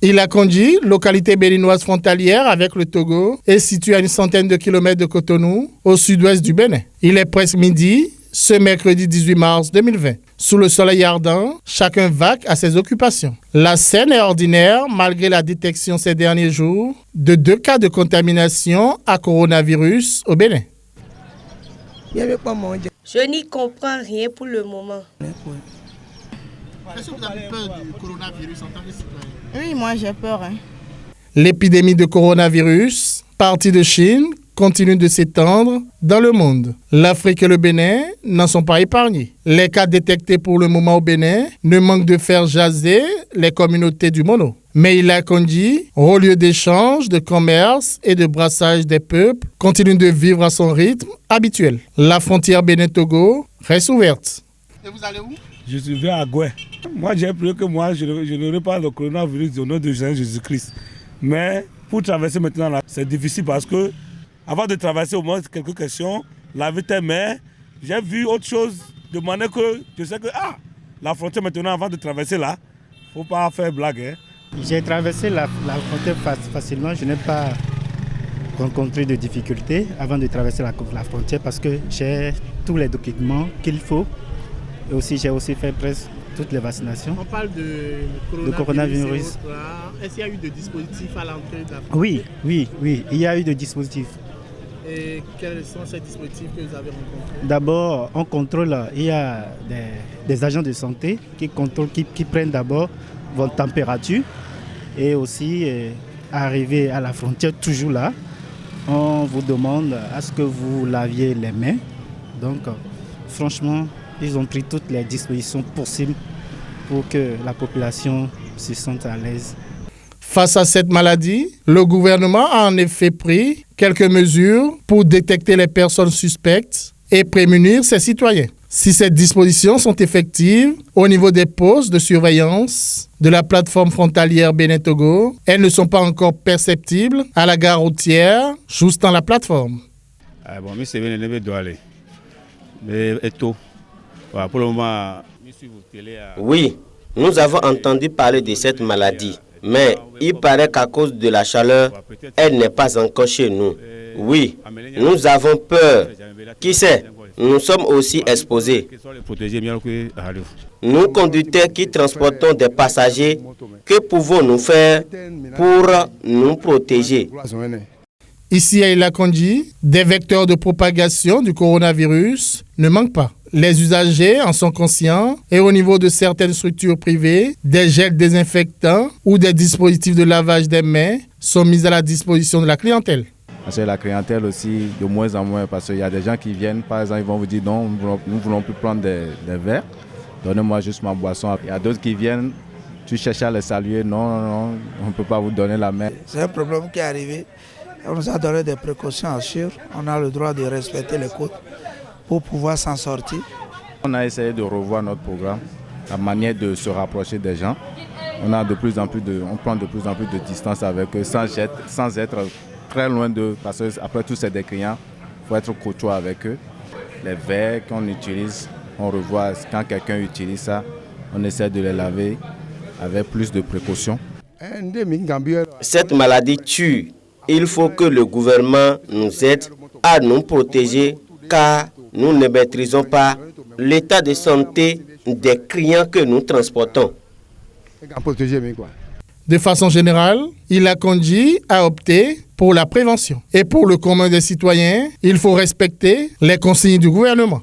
Ila-Kondji, localité béninoise frontalière avec le Togo, est située à une centaine de kilomètres de Cotonou, au sud-ouest du Bénin. Il est presque midi, ce mercredi 18 mars 2020. Sous le soleil ardent, chacun vaque à ses occupations. La scène est ordinaire malgré la détection ces derniers jours de 2 cas de contamination à coronavirus au Bénin. Je n'y comprends rien pour le moment. Est-ce que vous avez peur du coronavirus en tant que citoyen? Oui, moi j'ai peur. L'épidémie de coronavirus, partie de Chine, continue de s'étendre dans le monde. L'Afrique et le Bénin n'en sont pas épargnés. Les cas détectés pour le moment au Bénin ne manquent de faire jaser les communautés du Mono. Mais Ila-Kondji, haut lieu d'échange, de commerce et de brassage des peuples, continue de vivre à son rythme habituel. La frontière Bénin-Togo reste ouverte. Et vous allez où? Je suis à Goué. Moi, j'ai pris que je n'aurai pas le coronavirus au nom de Jésus-Christ. Mais pour traverser maintenant, là, c'est difficile parce que avant de traverser au moins quelques questions, laver tes mains, j'ai vu autre chose de manière que je sais que la frontière maintenant, avant de traverser là, il ne faut pas faire blague. Hein. J'ai traversé la frontière facilement, je n'ai pas rencontré de difficultés avant de traverser la frontière parce que j'ai tous les documents qu'il faut. Et aussi, j'ai aussi fait presque toutes les vaccinations. On parle de coronavirus. Est-ce qu'il y a eu des dispositifs à l'entrée de la frontière? Oui, il y a eu des dispositifs. Et quels sont ces dispositifs que vous avez rencontrés? D'abord, on contrôle, il y a des agents de santé qui contrôlent, qui prennent d'abord votre température. Et aussi, arrivé à la frontière, toujours là, on vous demande à ce que vous laviez les mains. Donc, franchement, ils ont pris toutes les dispositions possibles pour que la population se sente à l'aise. Face à cette maladie, le gouvernement a en effet pris quelques mesures pour détecter les personnes suspectes et prémunir ses citoyens. Si ces dispositions sont effectives au niveau des postes de surveillance de la plateforme frontalière Bénin-Togo, elles ne sont pas encore perceptibles à la gare routière, juste dans la plateforme. Pour le moment, oui, nous avons entendu parler de cette maladie, mais il paraît qu'à cause de la chaleur, elle n'est pas encore chez nous. Oui, nous avons peur. Qui sait, nous sommes aussi exposés. Nous, conducteurs qui transportons des passagers, que pouvons-nous faire pour nous protéger? Ici à Ila-Kondji, des vecteurs de propagation du coronavirus ne manquent pas. Les usagers en sont conscients et au niveau de certaines structures privées, des gels désinfectants ou des dispositifs de lavage des mains sont mis à la disposition de la clientèle. Parce que la clientèle aussi, de moins en moins, parce qu'il y a des gens qui viennent, par exemple, ils vont vous dire non, nous ne voulons plus prendre des verres, donnez-moi juste ma boisson. Il y a d'autres qui viennent, tu cherches à les saluer, non, on ne peut pas vous donner la main. C'est un problème qui est arrivé. On nous a donné des précautions à suivre. On a le droit de respecter les codes pour pouvoir s'en sortir. On a essayé de revoir notre programme, la manière de se rapprocher des gens. On prend de plus en plus de distance avec eux sans être très loin d'eux. Parce qu'après tout, c'est des clients. Il faut être courtois avec eux. Les verres qu'on utilise, on revoit. Quand quelqu'un utilise ça, on essaie de les laver avec plus de précautions. Cette maladie tue. Il faut que le gouvernement nous aide à nous protéger car nous ne maîtrisons pas l'état de santé des clients que nous transportons. De façon générale, Ila-Kondji a opté pour la prévention. Et pour le commun des citoyens, il faut respecter les consignes du gouvernement.